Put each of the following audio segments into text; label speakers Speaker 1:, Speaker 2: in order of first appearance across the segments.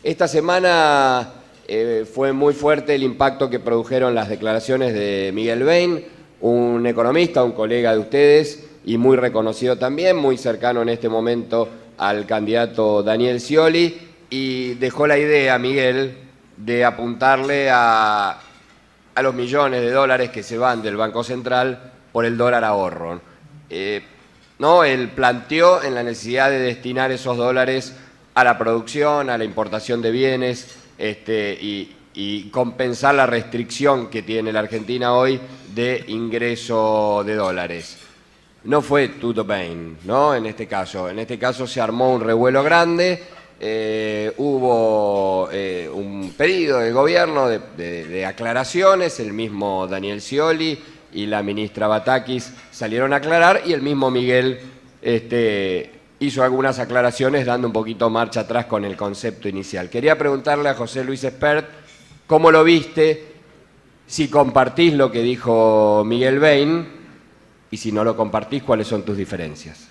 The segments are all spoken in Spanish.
Speaker 1: Esta semana fue muy fuerte el impacto que produjeron las declaraciones de Miguel Bain, un economista, un colega de ustedes y muy reconocido también, muy cercano en este momento al candidato Daniel Scioli, y dejó la idea, Miguel, de apuntarle a los millones de dólares que se van del Banco Central por el dólar ahorro. ¿No? Él planteó en la necesidad de destinar esos dólares a la producción, a la importación de bienes y compensar la restricción que tiene la Argentina hoy de ingreso de dólares. No fue tutto bene, ¿no? En este caso se armó un revuelo grande, hubo un pedido del gobierno de aclaraciones, el mismo Daniel Scioli y la ministra Batakis salieron a aclarar y el mismo Miguel hizo algunas aclaraciones dando un poquito marcha atrás con el concepto inicial. Quería preguntarle a José Luis Espert cómo lo viste, si compartís lo que dijo Miguel Bain y si no lo compartís, ¿cuáles son tus diferencias?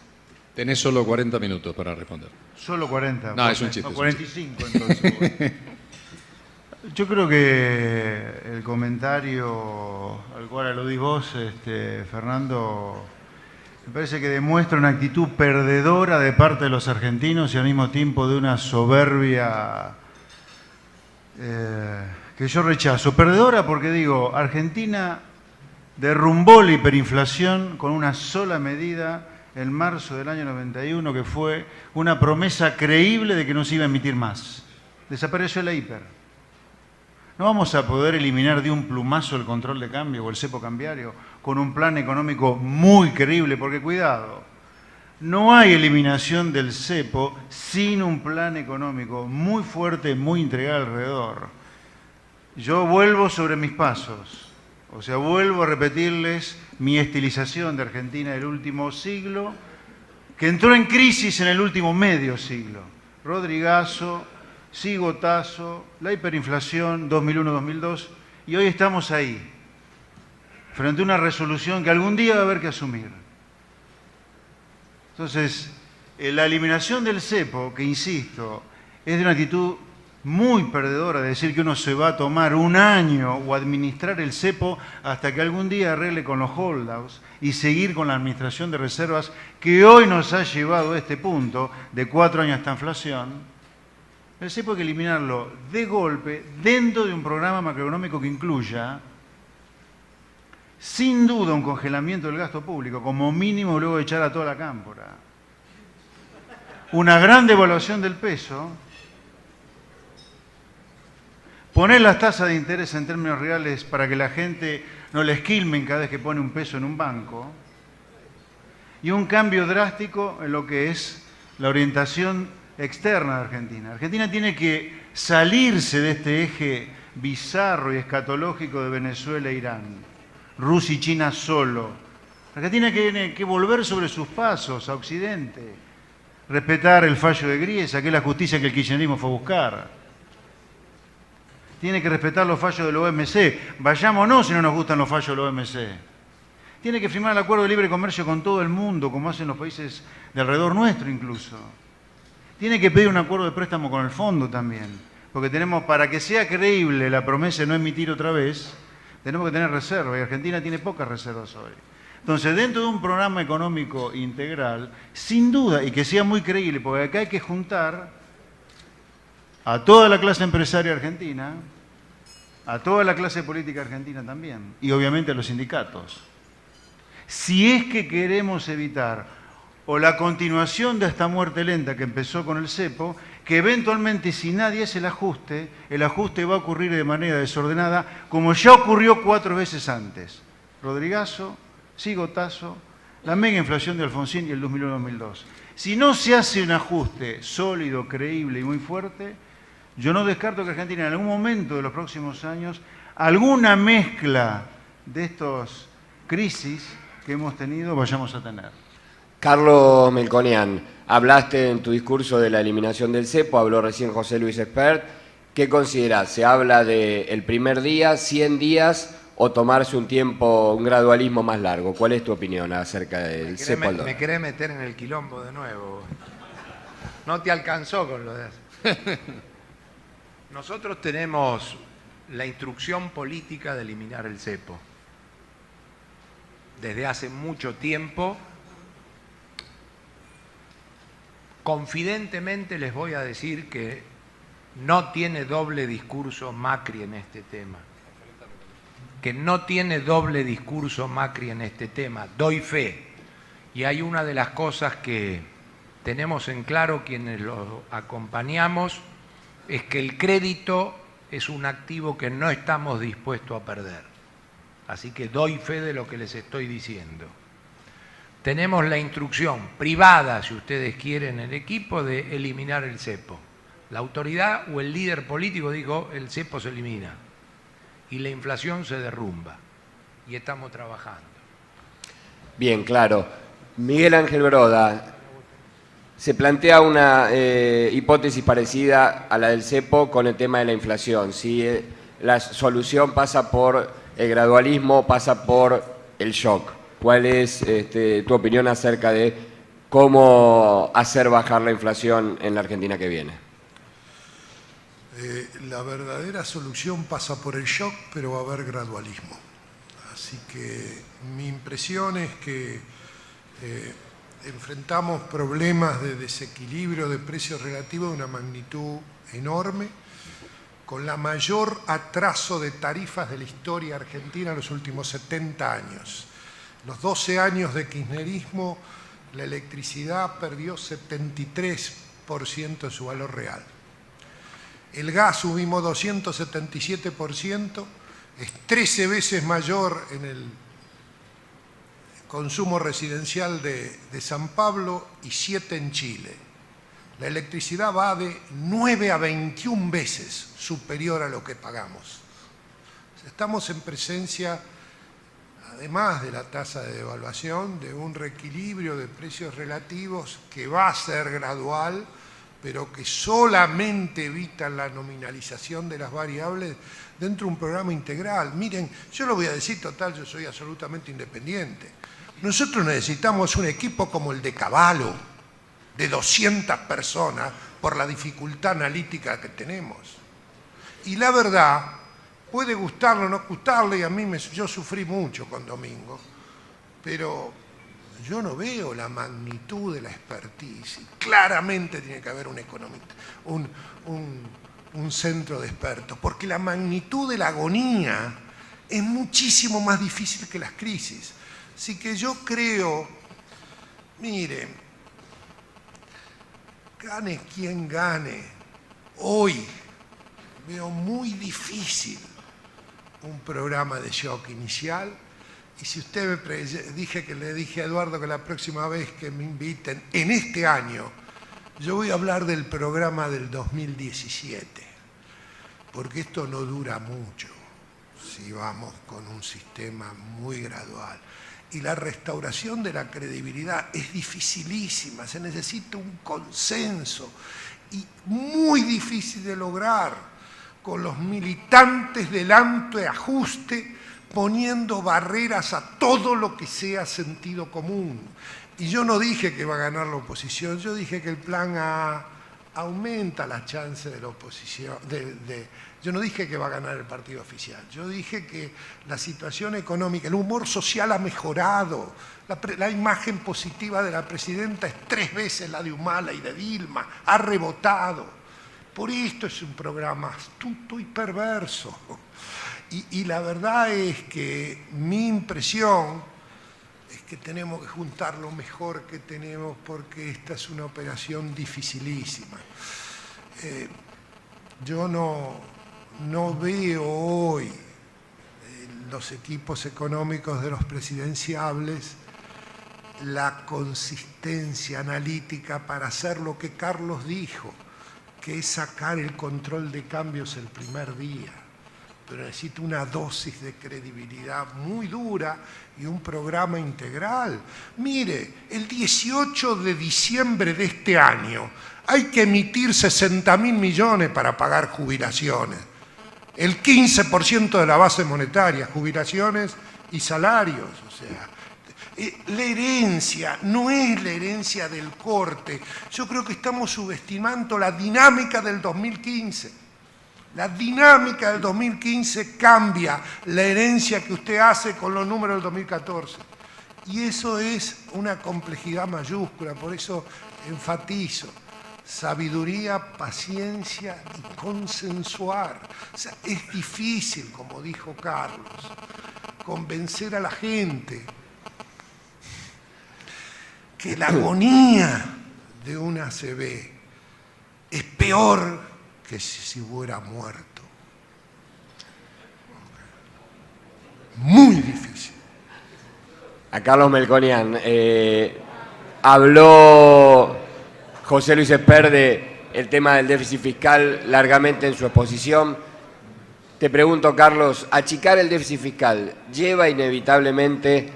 Speaker 2: Tenés solo 40 minutos para responder.
Speaker 3: Solo 40.
Speaker 2: No, es un chiste.
Speaker 3: O 45 entonces. Bueno. Yo creo que el comentario al cual aludís vos, Fernando, me parece que demuestra una actitud perdedora de parte de los argentinos y al mismo tiempo de una soberbia que yo rechazo. Perdedora porque digo, Argentina derrumbó la hiperinflación con una sola medida en marzo del año 91, que fue una promesa creíble de que no se iba a emitir más. Desapareció la hiper. No vamos a poder eliminar de un plumazo el control de cambio o el cepo cambiario con un plan económico muy creíble, porque cuidado, no hay eliminación del cepo sin un plan económico muy fuerte, muy integral alrededor. Yo vuelvo sobre mis pasos. O sea, vuelvo a repetirles mi estilización de Argentina del último siglo, que entró en crisis en el último medio siglo. Rodrigazo, Cigotazo, la hiperinflación 2001-2002, y hoy estamos ahí, frente a una resolución que algún día va a haber que asumir. Entonces, la eliminación del cepo, que insisto, es de una actitud muy perdedora de decir que uno se va a tomar un año o administrar el cepo hasta que algún día arregle con los holdouts y seguir con la administración de reservas que hoy nos ha llevado a este punto de 4 años esta inflación. El cepo hay que eliminarlo de golpe dentro de un programa macroeconómico que incluya sin duda un congelamiento del gasto público, como mínimo luego de echar a toda la cámpora, una gran devaluación del peso, poner las tasas de interés en términos reales para que la gente no le esquilmen cada vez que pone un peso en un banco, y un cambio drástico en lo que es la orientación externa de Argentina. Argentina tiene que salirse de este eje bizarro y escatológico de Venezuela e Irán, Rusia y China solo. Argentina tiene que volver sobre sus pasos a Occidente, respetar el fallo de Griesa, que es la justicia que el kirchnerismo fue a buscar. Tiene que respetar los fallos del OMC. Vayámonos si no nos gustan los fallos del OMC. Tiene que firmar el acuerdo de libre comercio con todo el mundo, como hacen los países de alrededor nuestro incluso. Tiene que pedir un acuerdo de préstamo con el fondo también, porque tenemos, para que sea creíble la promesa de no emitir otra vez, tenemos que tener reservas, y Argentina tiene pocas reservas hoy. Entonces, dentro de un programa económico integral, sin duda, y que sea muy creíble, porque acá hay que juntar a toda la clase empresaria argentina, a toda la clase política argentina también, y obviamente a los sindicatos. Si es que queremos evitar o la continuación de esta muerte lenta que empezó con el cepo, que eventualmente si nadie hace el ajuste va a ocurrir de manera desordenada, como ya ocurrió 4 veces antes. Rodrigazo, Cigotazo, la mega inflación de Alfonsín y el 2001-2002. Si no se hace un ajuste sólido, creíble y muy fuerte, yo no descarto que Argentina en algún momento de los próximos años, alguna mezcla de estos crisis que hemos tenido vayamos a tener.
Speaker 1: Carlos Melconian, hablaste en tu discurso de la eliminación del cepo, habló recién José Luis Espert. ¿Qué considerás? ¿Se habla del primer día, 100 días o tomarse un tiempo, un gradualismo más largo? ¿Cuál es tu opinión acerca del cepo al dólar?
Speaker 4: Me querés meter en el quilombo de nuevo. No te alcanzó con lo de eso. Nosotros tenemos la instrucción política de eliminar el cepo. Desde hace mucho tiempo, confidentemente les voy a decir que no tiene doble discurso Macri en este tema. Que no tiene doble discurso Macri en este tema, doy fe. Y hay una de las cosas que tenemos en claro quienes lo acompañamos, es que el crédito es un activo que no estamos dispuestos a perder. Así que doy fe de lo que les estoy diciendo. Tenemos la instrucción privada, si ustedes quieren, en el equipo, de eliminar el cepo. La autoridad o el líder político dijo, el cepo se elimina y la inflación se derrumba. Y estamos trabajando.
Speaker 1: Bien, claro. Miguel Ángel Broda, se plantea una hipótesis parecida a la del cepo con el tema de la inflación. Si la solución pasa por el gradualismo, pasa por el shock. ¿Cuál es tu opinión acerca de cómo hacer bajar la inflación en la Argentina que viene?
Speaker 5: La verdadera solución pasa por el shock, pero va a haber gradualismo. Así que mi impresión es que enfrentamos problemas de desequilibrio de precios relativos de una magnitud enorme, con la mayor atraso de tarifas de la historia argentina en los últimos 70 años. Los 12 años de kirchnerismo, la electricidad perdió 73% de su valor real. El gas subimos 277%, es 13 veces mayor en el consumo residencial de San Pablo y 7 en Chile. La electricidad va de 9 a 21 veces superior a lo que pagamos. Estamos en presencia, además de la tasa de devaluación, de un reequilibrio de precios relativos que va a ser gradual, pero que solamente evita la nominalización de las variables dentro de un programa integral. Miren, yo lo voy a decir, total, yo soy absolutamente independiente. Nosotros necesitamos un equipo como el de Cavallo, de 200 personas, por la dificultad analítica que tenemos. Y la verdad, puede gustarle o no gustarle, y a mí yo sufrí mucho con Domingo, pero yo no veo la magnitud de la expertise. Claramente tiene que haber un economista, un centro de expertos, porque la magnitud de la agonía es muchísimo más difícil que las crisis. Así que yo creo, miren, gane quien gane, hoy veo muy difícil un programa de shock inicial. Y si usted le dije a Eduardo que la próxima vez que me inviten, en este año, yo voy a hablar del programa del 2017, porque esto no dura mucho si vamos con un sistema muy gradual. Y la restauración de la credibilidad es dificilísima, se necesita un consenso y muy difícil de lograr con los militantes del antiajuste poniendo barreras a todo lo que sea sentido común. Y yo no dije que va a ganar la oposición, yo dije que el plan A aumenta las chances de la oposición, yo no dije que va a ganar el partido oficial, yo dije que la situación económica, el humor social ha mejorado, la imagen positiva de la presidenta es 3 veces la de Humala y de Dilma, ha rebotado. Por esto es un programa astuto y perverso. Y la verdad es que mi impresión es que tenemos que juntar lo mejor que tenemos, porque esta es una operación dificilísima. Yo no veo hoy los equipos económicos de los presidenciables la consistencia analítica para hacer lo que Carlos dijo, que es sacar el control de cambios el primer día. Pero necesito una dosis de credibilidad muy dura y un programa integral. Mire, el 18 de diciembre de este año hay que emitir 60.000 millones para pagar jubilaciones. El 15% de la base monetaria, jubilaciones y salarios. O sea, la herencia no es la herencia del corte. Yo creo que estamos subestimando la dinámica del 2015. La dinámica del 2015 cambia la herencia que usted hace con los números del 2014. Y eso es una complejidad mayúscula, por eso enfatizo. Sabiduría, paciencia y consensuar. O sea, es difícil, como dijo Carlos, convencer a la gente que la agonía de una ACV es peor que si hubiera muerto. Muy difícil.
Speaker 1: A Carlos Melconian, habló José Luis Esperde el tema del déficit fiscal largamente en su exposición. Te pregunto, Carlos, ¿achicar el déficit fiscal lleva inevitablemente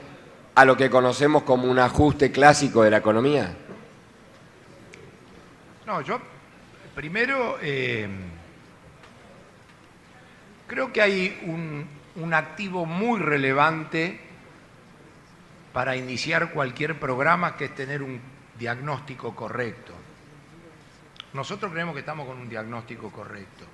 Speaker 1: a lo que conocemos como un ajuste clásico de la economía?
Speaker 4: No, yo primero creo que hay un activo muy relevante para iniciar cualquier programa, que es tener un diagnóstico correcto. Nosotros creemos que estamos con un diagnóstico correcto.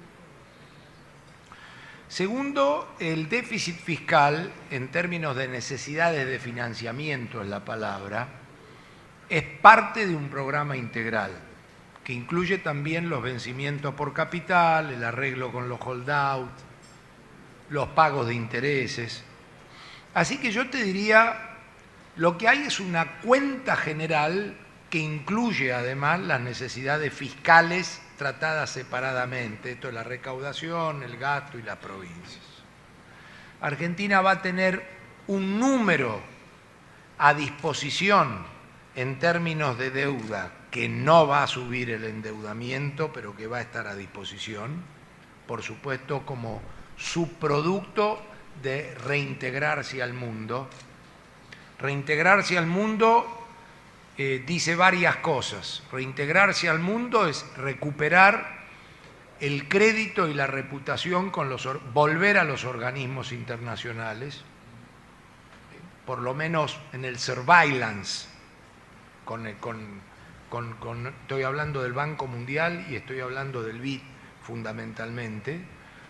Speaker 4: Segundo, el déficit fiscal, en términos de necesidades de financiamiento es la palabra, es parte de un programa integral, que incluye también los vencimientos por capital, el arreglo con los holdout, los pagos de intereses. Así que yo te diría, lo que hay es una cuenta general que incluye además las necesidades fiscales tratadas separadamente. Esto es la recaudación, el gasto y las provincias. Argentina va a tener un número a disposición en términos de deuda que no va a subir el endeudamiento, pero que va a estar a disposición, por supuesto, como subproducto de reintegrarse al mundo. Reintegrarse al mundo dice varias cosas. Reintegrarse al mundo es recuperar el crédito y la reputación volver a los organismos internacionales, por lo menos en el surveillance, estoy hablando del Banco Mundial y estoy hablando del BID fundamentalmente.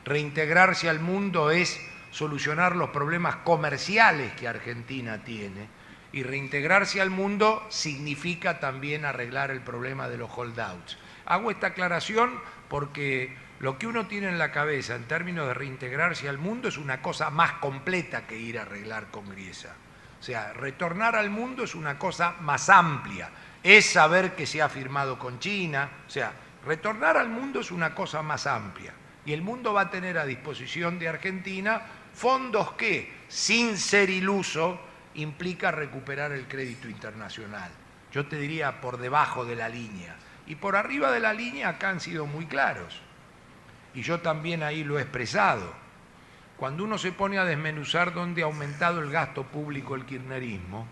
Speaker 4: Reintegrarse al mundo es solucionar los problemas comerciales que Argentina tiene, y reintegrarse al mundo significa también arreglar el problema de los holdouts. Hago esta aclaración porque lo que uno tiene en la cabeza en términos de reintegrarse al mundo es una cosa más completa que ir a arreglar con Griesa. O sea, retornar al mundo es una cosa más amplia, es saber que se ha firmado con China, o sea, retornar al mundo es una cosa más amplia. Y el mundo va a tener a disposición de Argentina fondos que, sin ser iluso, implica recuperar el crédito internacional. Yo te diría por debajo de la línea. Y por arriba de la línea acá han sido muy claros. Y yo también ahí lo he expresado. Cuando uno se pone a desmenuzar dónde ha aumentado el gasto público el kirchnerismo,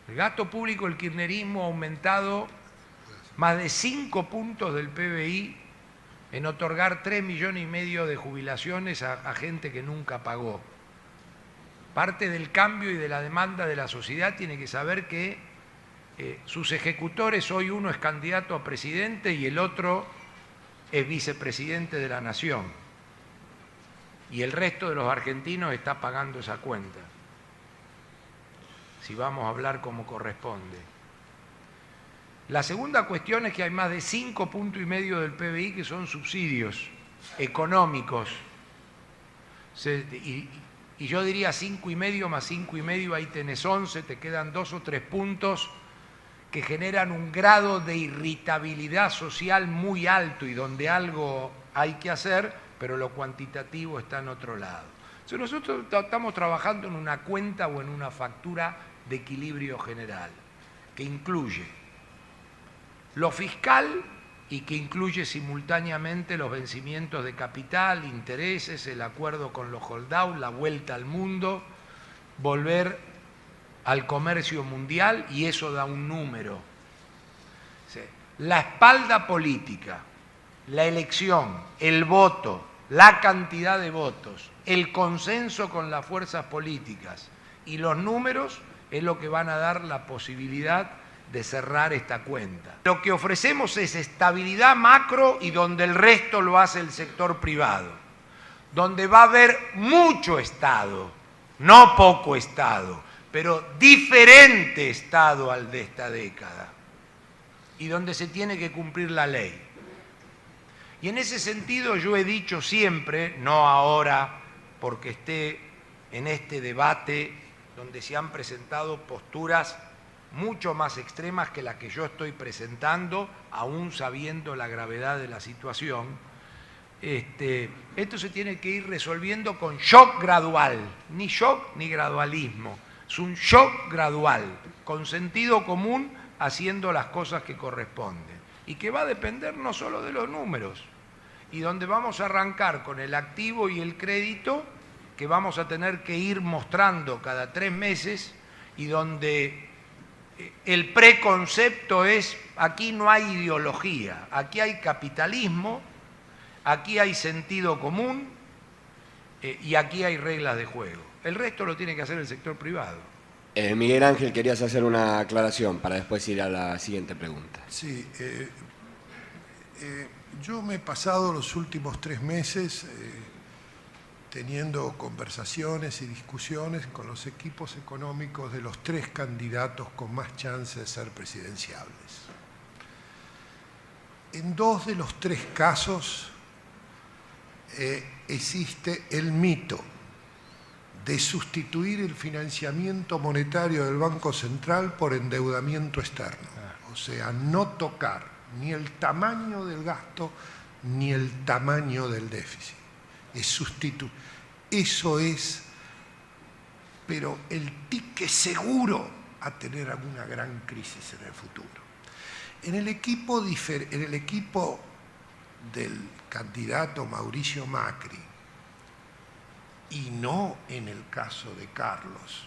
Speaker 4: el gasto público del kirchnerismo ha aumentado más de 5 puntos del PBI en otorgar 3,5 millones de jubilaciones a gente que nunca pagó. Parte del cambio y de la demanda de la sociedad tiene que saber que sus ejecutores, hoy uno es candidato a presidente y el otro es vicepresidente de la nación. Y el resto de los argentinos está pagando esa cuenta, si vamos a hablar como corresponde. La segunda cuestión es que hay más de 5,5 puntos del PBI que son subsidios económicos. Y yo diría 5,5 más 5,5, ahí tenés 11, te quedan 2 o 3 puntos que generan un grado de irritabilidad social muy alto y donde algo hay que hacer, pero lo cuantitativo está en otro lado. Entonces nosotros estamos trabajando en una cuenta o en una factura de equilibrio general, que incluye lo fiscal y que incluye simultáneamente los vencimientos de capital, intereses, el acuerdo con los holdouts, la vuelta al mundo, volver al comercio mundial, y eso da un número. La espalda política, la elección, el voto, la cantidad de votos, el consenso con las fuerzas políticas y los números es lo que van a dar la posibilidad de cerrar esta cuenta. Lo que ofrecemos es estabilidad macro y donde el resto lo hace el sector privado, donde va a haber mucho Estado, no poco Estado, pero diferente Estado al de esta década, y donde se tiene que cumplir la ley. Y en ese sentido yo he dicho siempre, no ahora porque esté en este debate donde se han presentado posturas mucho más extremas que las que yo estoy presentando, aún sabiendo la gravedad de la situación, esto se tiene que ir resolviendo con shock gradual, ni shock ni gradualismo, es un shock gradual, con sentido común, haciendo las cosas que corresponden, y que va a depender no solo de los números, y donde vamos a arrancar con el activo y el crédito, que vamos a tener que ir mostrando cada 3 meses, y donde el preconcepto es, aquí no hay ideología, aquí hay capitalismo, aquí hay sentido común y aquí hay reglas de juego. El resto lo tiene que hacer el sector privado.
Speaker 1: Miguel Ángel, querías hacer una aclaración para después ir a la siguiente pregunta.
Speaker 5: Sí, yo me he pasado los últimos 3 meses teniendo conversaciones y discusiones con los equipos económicos de los 3 candidatos con más chance de ser presidenciables. En 2 de los 3 casos existe el mito de sustituir el financiamiento monetario del Banco Central por endeudamiento externo. O sea, no tocar ni el tamaño del gasto ni el tamaño del déficit. Es sustituir. Eso es, pero el tique seguro a tener alguna gran crisis en el futuro. En el equipo del candidato Mauricio Macri, y no en el caso de Carlos,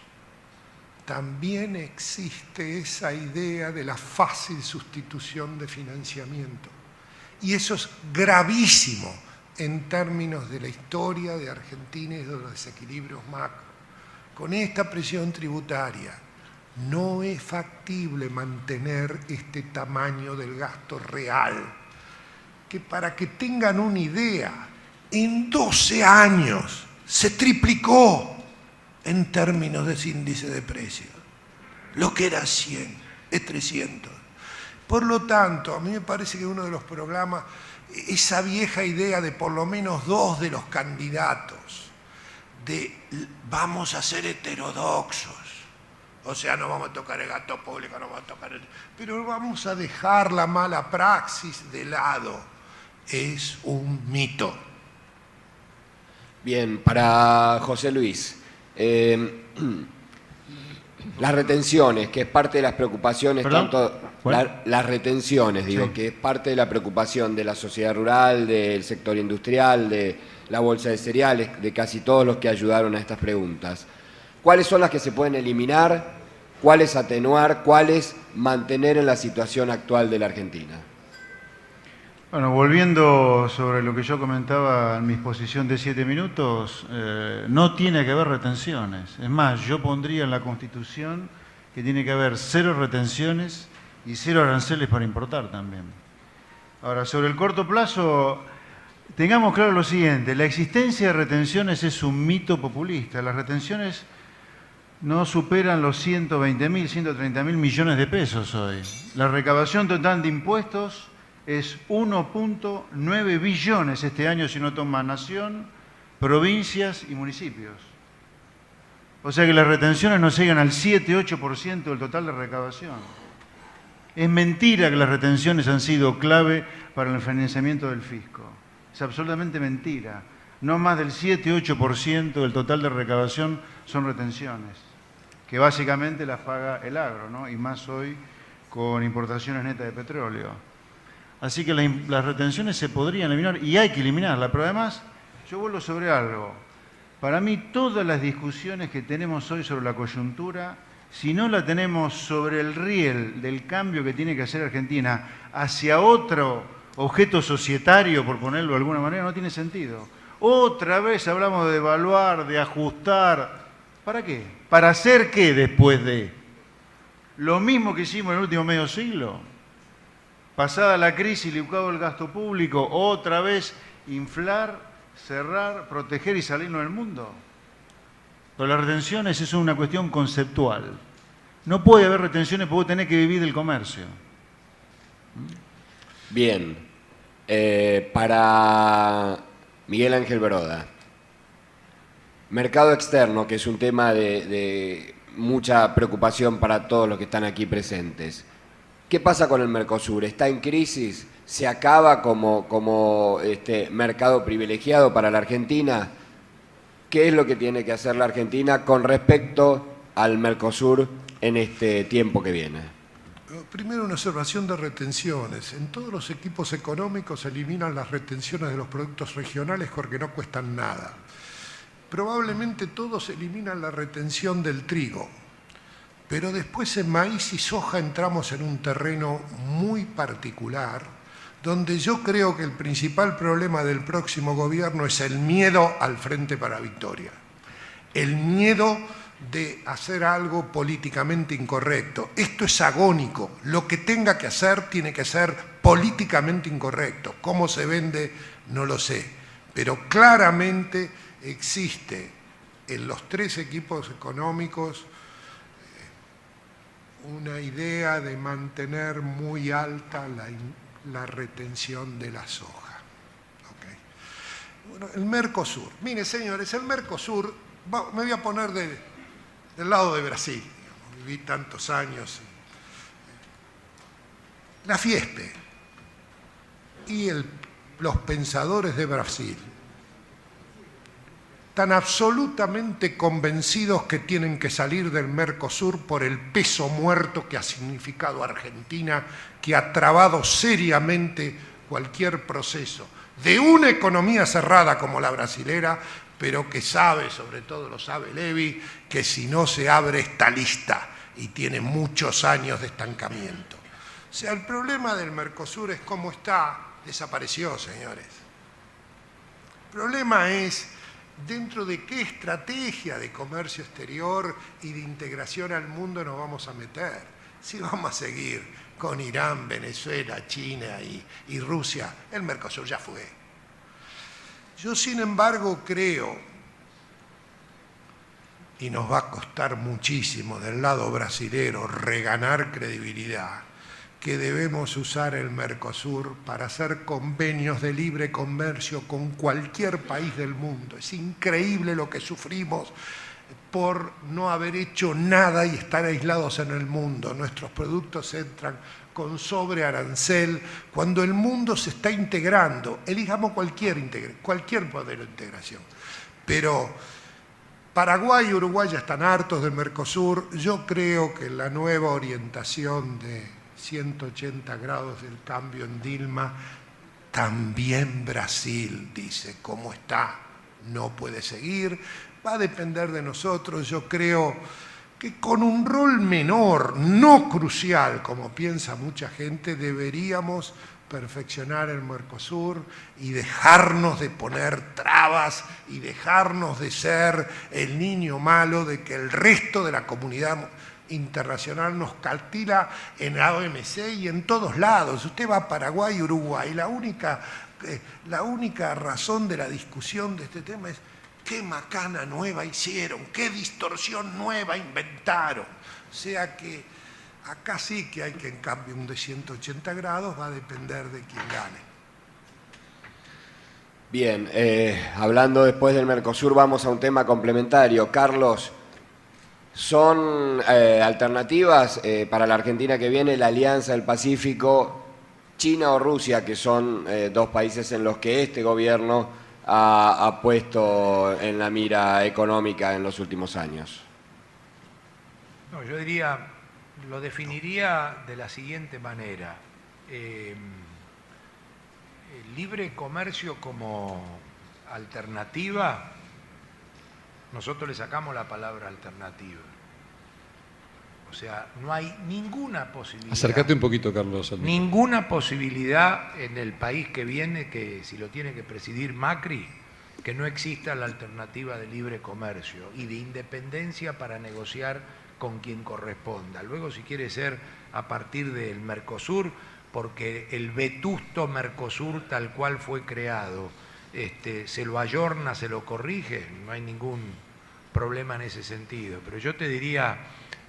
Speaker 5: también existe esa idea de la fácil sustitución de financiamiento. Y eso es gravísimo en términos de la historia de Argentina y de los desequilibrios macro. Con esta presión tributaria no es factible mantener este tamaño del gasto real, que para que tengan una idea, en 12 años se triplicó en términos de ese índice de precios. Lo que era 100 es 300. Por lo tanto, a mí me parece que uno de los programas, esa vieja idea de por lo menos 2 de los candidatos, de vamos a ser heterodoxos, o sea, no vamos a tocar el gasto público, no vamos a tocar pero vamos a dejar la mala praxis de lado, es un mito.
Speaker 1: Bien, para José Luis, las retenciones, que es parte de las preocupaciones, las retenciones, digo, sí, que es parte de la preocupación de la sociedad rural, del sector industrial, de la bolsa de cereales, de casi todos los que ayudaron a estas preguntas. ¿Cuáles son las que se pueden eliminar? ¿Cuáles atenuar? ¿Cuáles mantener en la situación actual de la Argentina?
Speaker 3: Bueno, volviendo sobre lo que yo comentaba en mi exposición de 7 minutos, no tiene que haber retenciones. Es más, yo pondría en la Constitución que tiene que haber 0 retenciones y 0 aranceles para importar también. Ahora, sobre el corto plazo, tengamos claro lo siguiente, la existencia de retenciones es un mito populista. Las retenciones no superan los 120.000, 130.000 millones de pesos hoy. La recaudación total de impuestos es 1.9 billones este año si no toma nación, provincias y municipios. O sea que las retenciones no llegan al 7-8% del total de recaudación. Es mentira que las retenciones han sido clave para el financiamiento del fisco. Es absolutamente mentira. No más del 7-8% del total de recaudación son retenciones, que básicamente las paga el agro, ¿no? Y más hoy con importaciones netas de petróleo. Así que las retenciones se podrían eliminar y hay que eliminarlas. Pero además, yo vuelvo sobre algo. Para mí, todas las discusiones que tenemos hoy sobre la coyuntura, si no la tenemos sobre el riel del cambio que tiene que hacer Argentina hacia otro objeto societario, por ponerlo de alguna manera, no tiene sentido. Otra vez hablamos de devaluar, de ajustar. ¿Para qué? ¿Para hacer qué después de? lo mismo que hicimos en el último medio siglo. Pasada la crisis, licuado el gasto público, otra vez inflar, cerrar, proteger y salirnos del mundo. Pero las retenciones es una cuestión conceptual. No puede haber retenciones porque vos tenés que vivir del comercio.
Speaker 1: Bien. Para Miguel Ángel Broda, mercado externo, que es un tema de mucha preocupación para todos los que están aquí presentes. ¿Qué pasa con el Mercosur? ¿Está en crisis? ¿Se acaba como mercado privilegiado para la Argentina? ¿Qué es lo que tiene que hacer la Argentina con respecto al Mercosur en este tiempo que viene?
Speaker 5: Primero, una observación de retenciones. En todos los equipos económicos se eliminan las retenciones de los productos regionales porque no cuestan nada. Probablemente todos eliminan la retención del trigo, pero después en maíz y soja entramos en un terreno muy particular, donde yo creo que el principal problema del próximo gobierno es el miedo al Frente para la Victoria. El miedo de hacer algo políticamente incorrecto. Esto es agónico. Lo que tenga que hacer tiene que ser políticamente incorrecto. ¿Cómo se vende? No lo sé. Pero claramente existe en los tres equipos económicos una idea de mantener muy alta la retención de la soja. ¿Okay? Bueno, el Mercosur. Mire, señores, el Mercosur, me voy a poner del lado de Brasil. Digamos, viví tantos años. La Fiespe y los pensadores de Brasil tan absolutamente convencidos que tienen que salir del Mercosur por el peso muerto que ha significado Argentina, que ha trabado seriamente cualquier proceso de una economía cerrada como la brasilera, pero que sabe, sobre todo lo sabe Levi, que si no se abre está lista y tiene muchos años de estancamiento. O sea, el problema del Mercosur es cómo está, desapareció, señores. El problema es dentro de qué estrategia de comercio exterior y de integración al mundo nos vamos a meter. Si vamos a seguir con Irán, Venezuela, China y Rusia, el Mercosur ya fue. Yo, sin embargo, creo, y nos va a costar muchísimo del lado brasilero reganar credibilidad, que debemos usar el Mercosur para hacer convenios de libre comercio con cualquier país del mundo. Es increíble lo que sufrimos por no haber hecho nada y estar aislados en el mundo. Nuestros productos entran con sobrearancel cuando el mundo se está integrando. Elijamos cualquier modelo de integración. Pero Paraguay y Uruguay ya están hartos del Mercosur. Yo creo que la nueva orientación de 180 grados del cambio en Dilma, también Brasil dice cómo está, no puede seguir, va a depender de nosotros. Yo creo que con un rol menor, no crucial, como piensa mucha gente, deberíamos perfeccionar el Mercosur y dejarnos de poner trabas y dejarnos de ser el niño malo de que el resto de la comunidad internacional nos caltila en la OMC y en todos lados. Usted va a Paraguay y Uruguay, la única razón de la discusión de este tema es qué macana nueva hicieron, qué distorsión nueva inventaron. O sea que acá sí que hay que, en cambio, un de 180 grados va a depender de quién gane.
Speaker 1: Bien, hablando después del Mercosur, vamos a un tema complementario. Carlos, ¿son alternativas para la Argentina que viene la Alianza del Pacífico, China o Rusia, que son dos países en los que este gobierno ha puesto en la mira económica en los últimos años?
Speaker 4: No, yo diría, lo definiría de la siguiente manera. El libre comercio como alternativa, nosotros le sacamos la palabra alternativa. O sea, no hay ninguna posibilidad.
Speaker 2: Acércate un poquito, Carlos.
Speaker 4: Ninguna posibilidad en el país que viene, que si lo tiene que presidir Macri, que no exista la alternativa de libre comercio y de independencia para negociar con quien corresponda. Luego, si quiere ser a partir del Mercosur, porque el vetusto Mercosur tal cual fue creado, se lo ayorna, se lo corrige, no hay ningún problema en ese sentido. Pero yo te diría,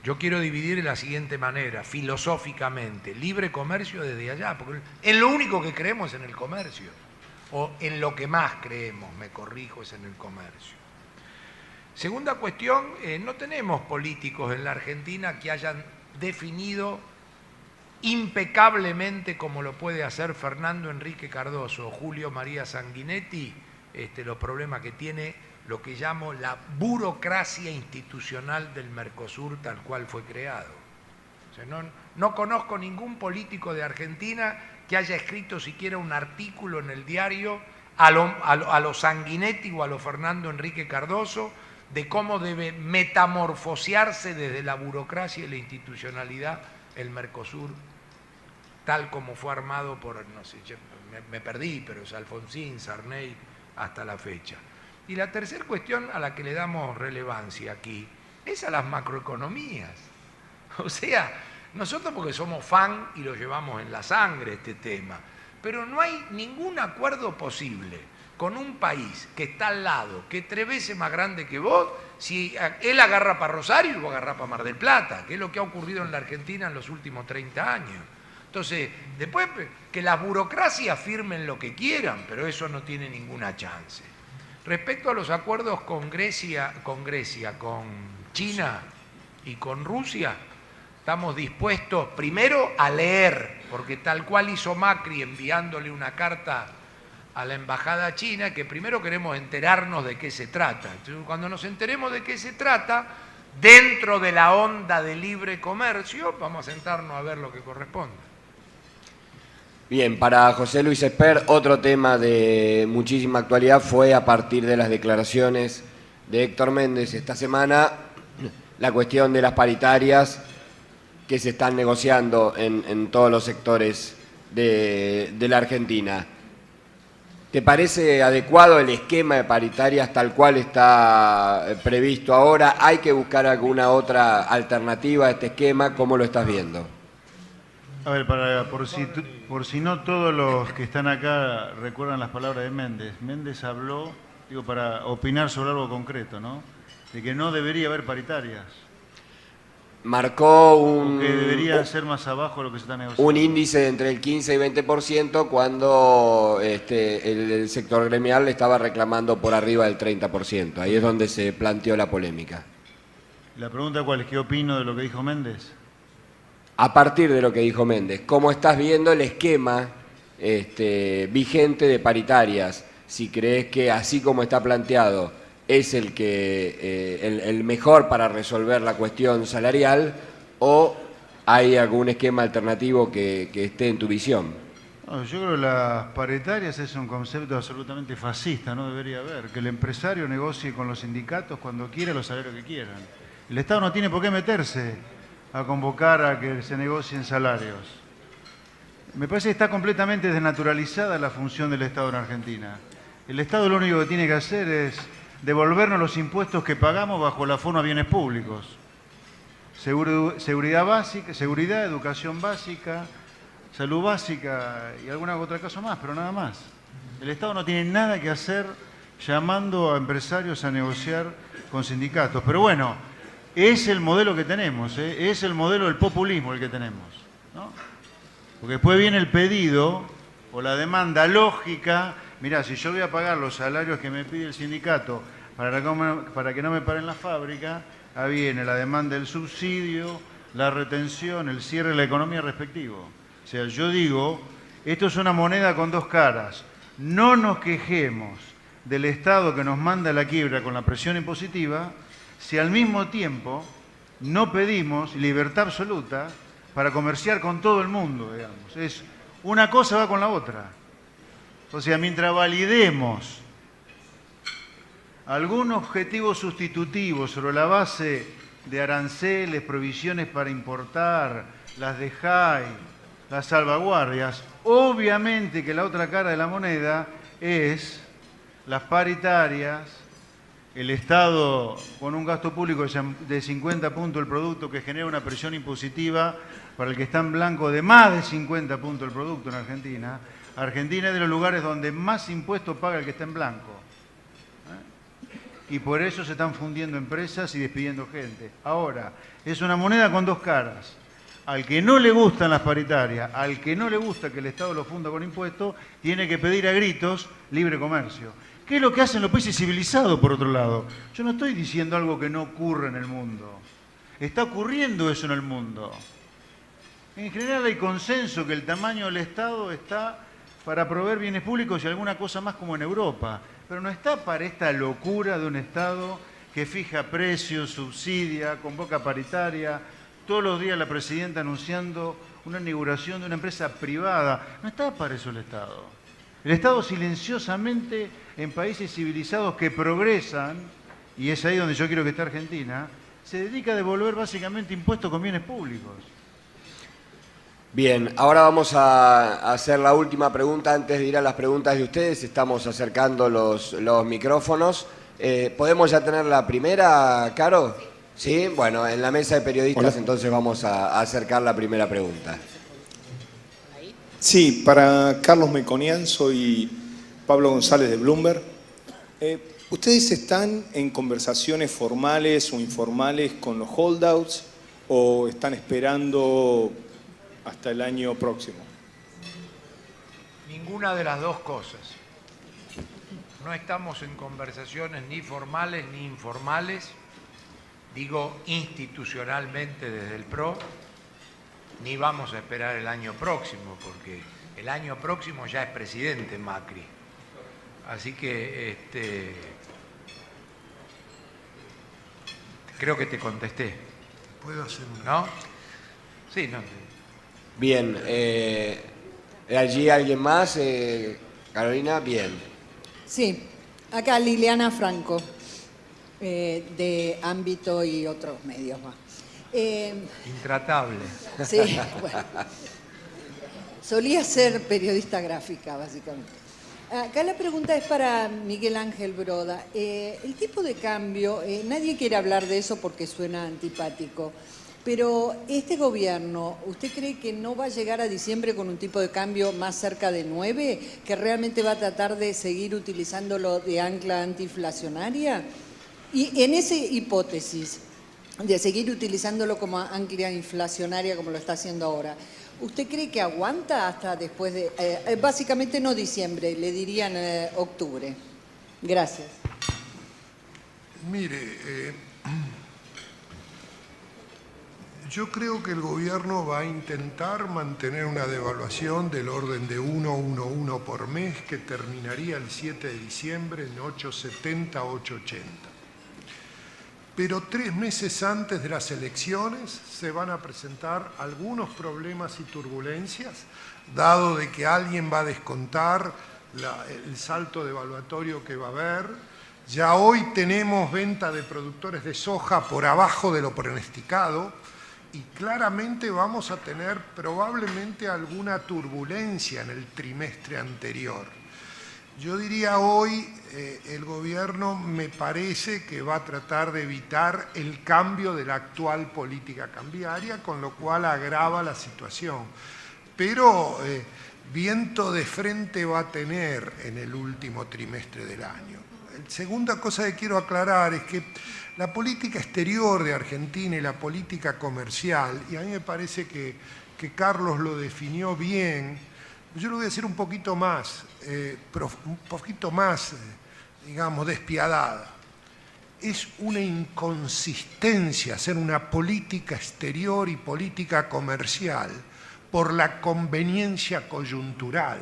Speaker 4: yo quiero dividir de la siguiente manera, filosóficamente, libre comercio desde allá, porque en lo único que creemos es en el comercio, o en lo que más creemos, me corrijo, es en el comercio. Segunda cuestión, no tenemos políticos en la Argentina que hayan definido impecablemente, como lo puede hacer Fernando Enrique Cardoso o Julio María Sanguinetti, los problemas que tiene lo que llamo la burocracia institucional del Mercosur tal cual fue creado. O sea, no conozco ningún político de Argentina que haya escrito siquiera un artículo en el diario a lo Sanguinetti o a lo Fernando Enrique Cardoso de cómo debe metamorfosearse desde la burocracia y la institucionalidad el Mercosur, tal como fue armado por, no sé, me perdí, pero es Alfonsín, Sarney, hasta la fecha. Y la tercera cuestión a la que le damos relevancia aquí es a las macroeconomías. O sea, nosotros porque somos fan y lo llevamos en la sangre este tema, pero no hay ningún acuerdo posible con un país que está al lado, que es 3 veces más grande que vos, si él agarra para Rosario y vos agarrás para Mar del Plata, que es lo que ha ocurrido en la Argentina en los últimos 30 años. Entonces, después que las burocracias firmen lo que quieran, pero eso no tiene ninguna chance. Respecto a los acuerdos con Grecia, con China y con Rusia, estamos dispuestos primero a leer, porque tal cual hizo Macri enviándole una carta a la embajada china, que primero queremos enterarnos de qué se trata. Entonces, cuando nos enteremos de qué se trata, dentro de la onda de libre comercio, vamos a sentarnos a ver lo que corresponde.
Speaker 1: Bien, para José Luis Esper, otro tema de muchísima actualidad fue a partir de las declaraciones de Héctor Méndez esta semana, la cuestión de las paritarias que se están negociando en todos los sectores de la Argentina. ¿Te parece adecuado el esquema de paritarias tal cual está previsto ahora? ¿Hay que buscar alguna otra alternativa a este esquema? ¿Cómo lo estás viendo?
Speaker 3: A ver, por si no todos los que están acá recuerdan las palabras de Méndez. Méndez habló, digo, para opinar sobre algo concreto, ¿no? De que no debería haber paritarias.
Speaker 1: Marcó un...
Speaker 3: que debería ser más abajo de lo que se está negociando.
Speaker 1: Un índice de entre el 15 y 20% cuando el sector gremial le estaba reclamando por arriba del 30%. Ahí es donde se planteó la polémica.
Speaker 3: La pregunta cuál es, ¿qué opino de lo que dijo Méndez?
Speaker 1: A partir de lo que dijo Méndez, ¿cómo estás viendo el esquema vigente de paritarias? Si crees que así como está planteado es el mejor para resolver la cuestión salarial, o hay algún esquema alternativo que esté en tu visión.
Speaker 3: No, yo creo que las paritarias es un concepto absolutamente fascista, no debería haber. Que el empresario negocie con los sindicatos cuando quiera los salarios que quieran. El Estado no tiene por qué meterse a convocar a que se negocien salarios. Me parece que está completamente desnaturalizada la función del Estado en Argentina. El Estado lo único que tiene que hacer es devolvernos los impuestos que pagamos bajo la forma de bienes públicos. Seguridad básica, seguridad, educación básica, salud básica y alguna otra cosa más, pero nada más. El Estado no tiene nada que hacer llamando a empresarios a negociar con sindicatos. Pero bueno, es el modelo que tenemos, es el modelo del populismo el que tenemos, ¿no? Porque después viene el pedido o la demanda lógica. Mirá, si yo voy a pagar los salarios que me pide el sindicato para que no me paren la fábrica, ahí viene la demanda del subsidio, la retención, el cierre de la economía respectivo. O sea, yo digo, esto es una moneda con dos caras. No nos quejemos del Estado que nos manda a la quiebra con la presión impositiva, si al mismo tiempo no pedimos libertad absoluta para comerciar con todo el mundo, digamos. Es, una cosa va con la otra. O sea, mientras validemos algún objetivo sustitutivo sobre la base de aranceles, provisiones para importar, las de JAI, las salvaguardias, obviamente que la otra cara de la moneda es las paritarias el Estado con un gasto público de 50 puntos del producto que genera una presión impositiva para el que está en blanco de más de 50 puntos del producto en Argentina. Argentina es de los lugares donde más impuestos paga el que está en blanco. Y por eso se están fundiendo empresas y despidiendo gente. Ahora, es una moneda con dos caras. Al que no le gustan las paritarias, al que no le gusta que el Estado lo funda con impuestos, tiene que pedir a gritos libre comercio. ¿Qué es lo que hacen los países civilizados, por otro lado? Yo no estoy diciendo algo que no ocurre en el mundo. Está ocurriendo eso en el mundo. En general hay consenso que el tamaño del Estado está para proveer bienes públicos y alguna cosa más como en Europa. Pero no está para esta locura de un Estado que fija precios, subsidia, convoca paritaria. Todos los días la presidenta anunciando una inauguración de una empresa privada. No está para eso el Estado. El Estado silenciosamente en países civilizados que progresan, y es ahí donde yo quiero que esté Argentina, se dedica a devolver básicamente impuestos con bienes públicos.
Speaker 1: Bien, ahora vamos a hacer la última pregunta antes de ir a las preguntas de ustedes. Estamos acercando los micrófonos. ¿Podemos ya tener la primera, Caro? Sí, bueno, en la mesa de periodistas. Hola. Entonces vamos a acercar la primera pregunta.
Speaker 6: Sí, para Carlos Meconian, soy Pablo González de Bloomberg. ¿Ustedes están en conversaciones formales o informales con los holdouts o están esperando hasta el año próximo?
Speaker 4: Ninguna de las dos cosas. No estamos en conversaciones ni formales ni informales, digo institucionalmente desde el PRO, ni vamos a esperar el año próximo, porque el año próximo ya es presidente Macri. Así que creo que te contesté.
Speaker 5: ¿Puedo hacer una?
Speaker 4: ¿No? Sí, no.
Speaker 1: Bien, ¿allí alguien más? Carolina, bien.
Speaker 7: Sí, acá Liliana Franco, de Ámbito y otros medios más.
Speaker 4: Intratable.
Speaker 7: Sí, bueno. Solía ser periodista gráfica, básicamente. Acá la pregunta es para Miguel Ángel Broda. El tipo de cambio, nadie quiere hablar de eso porque suena antipático, pero este gobierno, ¿usted cree que no va a llegar a diciembre con un tipo de cambio más cerca de 9, que realmente va a tratar de seguir utilizándolo de ancla antiinflacionaria? Y en esa hipótesis de seguir utilizándolo como ancla inflacionaria como lo está haciendo ahora, ¿usted cree que aguanta hasta después de, básicamente no diciembre, le dirían octubre? Gracias.
Speaker 5: Mire, yo creo que el gobierno va a intentar mantener una devaluación del orden de 1,11 por mes que terminaría el 7 de diciembre en 8,70, 8,80. Pero 3 meses antes de las elecciones se van a presentar algunos problemas y turbulencias, dado de que alguien va a descontar el salto devaluatorio que va a haber. Ya hoy tenemos venta de productores de soja por abajo de lo pronosticado y claramente vamos a tener probablemente alguna turbulencia en el trimestre anterior. Yo diría hoy, el gobierno me parece que va a tratar de evitar el cambio de la actual política cambiaria, con lo cual agrava la situación. Pero viento de frente va a tener en el último trimestre del año. La segunda cosa que quiero aclarar es que la política exterior de Argentina y la política comercial, y a mí me parece que Carlos lo definió bien, yo lo voy a decir un poquito más, digamos, despiadada. Es una inconsistencia hacer una política exterior y política comercial por la conveniencia coyuntural.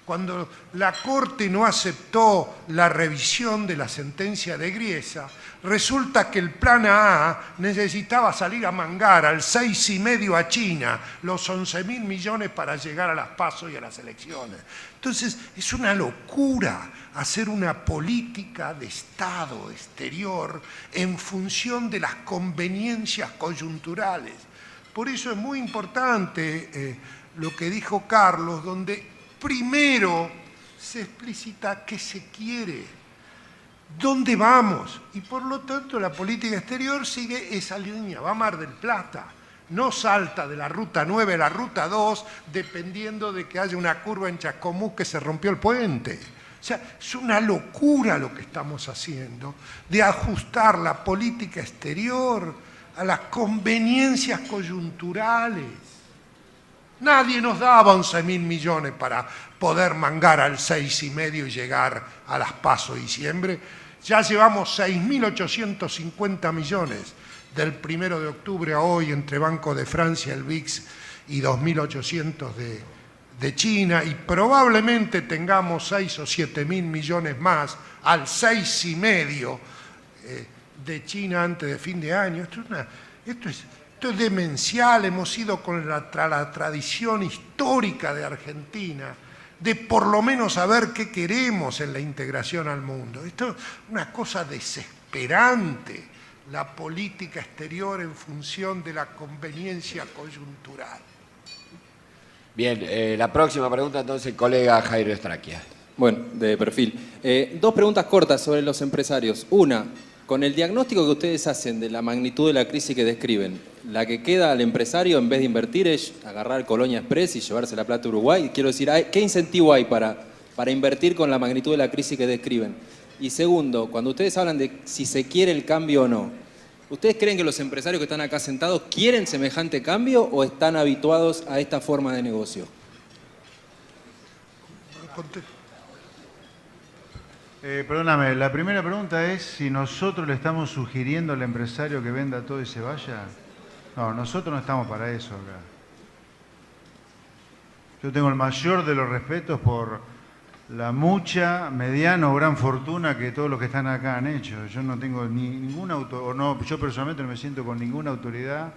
Speaker 5: Cuando la Corte no aceptó la revisión de la sentencia de Griesa, resulta que el plan A necesitaba salir a mangar al 6,5 a China, los 11.000 millones para llegar a las PASO y a las elecciones. Entonces, es una locura hacer una política de Estado exterior en función de las conveniencias coyunturales. Por eso es muy importante lo que dijo Carlos, donde primero se explicita qué se quiere. ¿Dónde vamos? Y por lo tanto la política exterior sigue esa línea, va a Mar del Plata. No salta de la ruta 9 a la ruta 2 dependiendo de que haya una curva en Chascomús que se rompió el puente. O sea, es una locura lo que estamos haciendo de ajustar la política exterior a las conveniencias coyunturales. Nadie nos daba 11.000 millones para poder mangar al 6,5 y llegar a las PASO diciembre. Ya llevamos 6.850 millones del 1 de octubre a hoy entre Banco de Francia, el VIX y 2.800 de China, y probablemente tengamos 6 o 7.000 millones más al 6,5 de China antes de fin de año. Esto es demencial. Hemos ido con la tradición histórica de Argentina de por lo menos saber qué queremos en la integración al mundo. Esto es una cosa desesperante, la política exterior en función de la conveniencia coyuntural.
Speaker 1: Bien, la próxima pregunta entonces, colega Jairo Estraquia.
Speaker 8: Bueno, de perfil. Dos preguntas cortas sobre los empresarios. Una, con el diagnóstico que ustedes hacen de la magnitud de la crisis que describen, la que queda al empresario en vez de invertir es agarrar Colonia Express y llevarse la plata a Uruguay. Quiero decir, ¿qué incentivo hay para invertir con la magnitud de la crisis que describen? Y segundo, cuando ustedes hablan de si se quiere el cambio o no, ¿ustedes creen que los empresarios que están acá sentados quieren semejante cambio o están habituados a esta forma de negocio?
Speaker 3: Perdóname, la primera pregunta es si nosotros le estamos sugiriendo al empresario que venda todo y se vaya. No, nosotros no estamos para eso acá. Yo tengo el mayor de los respetos por la mucha, mediana o gran fortuna que todos los que están acá han hecho. Yo no tengo ninguna yo personalmente no me siento con ninguna autoridad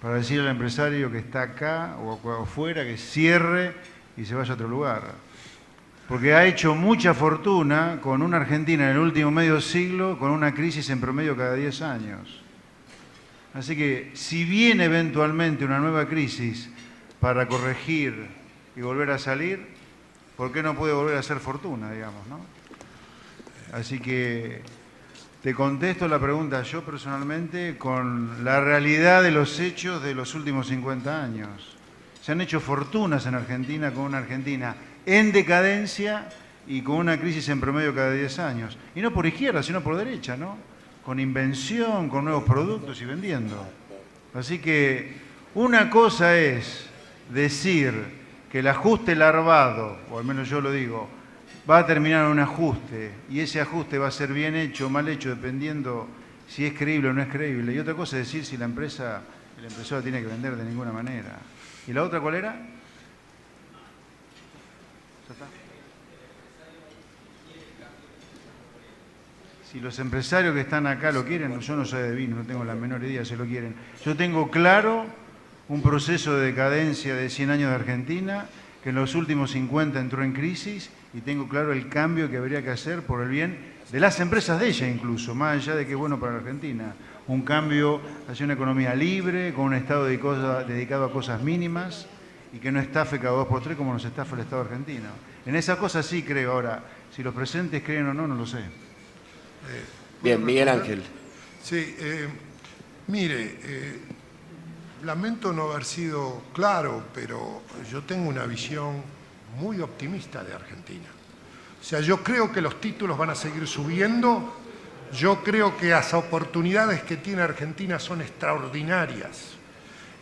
Speaker 3: para decirle al empresario que está acá o afuera que cierre y se vaya a otro lugar. Porque ha hecho mucha fortuna con una Argentina en el último medio siglo con una crisis en promedio cada 10 años. Así que si viene eventualmente una nueva crisis para corregir y volver a salir, ¿por qué no puede volver a hacer fortuna, digamos, no? Así que te contesto la pregunta yo personalmente con la realidad de los hechos de los últimos 50 años. Se han hecho fortunas en Argentina con una Argentina en decadencia y con una crisis en promedio cada 10 años. Y no por izquierda, sino por derecha, ¿no? Con invención, con nuevos productos y vendiendo. Así que una cosa es decir que el ajuste larvado, o al menos yo lo digo, va a terminar en un ajuste y ese ajuste va a ser bien hecho o mal hecho dependiendo si es creíble o no es creíble. Y otra cosa es decir si el empresario tiene que vender de ninguna manera. ¿Y la otra cuál era? ¿Ya está? Si los empresarios que están acá lo quieren, yo no soy adivino, no tengo la menor idea si lo quieren. Yo tengo claro un proceso de decadencia de 100 años de Argentina, que en los últimos 50 entró en crisis, y tengo claro el cambio que habría que hacer por el bien de las empresas de ella incluso, más allá de que es bueno para la Argentina. Un cambio hacia una economía libre, con un Estado dedicado a cosas mínimas, y que no estafe cada 2 por 3 como nos estafa el Estado argentino. En esas cosas sí creo. Ahora, si los presentes creen o no, no lo sé.
Speaker 1: Bien, Miguel Ángel.
Speaker 5: Sí, mire, lamento no haber sido claro, pero yo tengo una visión muy optimista de Argentina. O sea, yo creo que los títulos van a seguir subiendo, yo creo que las oportunidades que tiene Argentina son extraordinarias.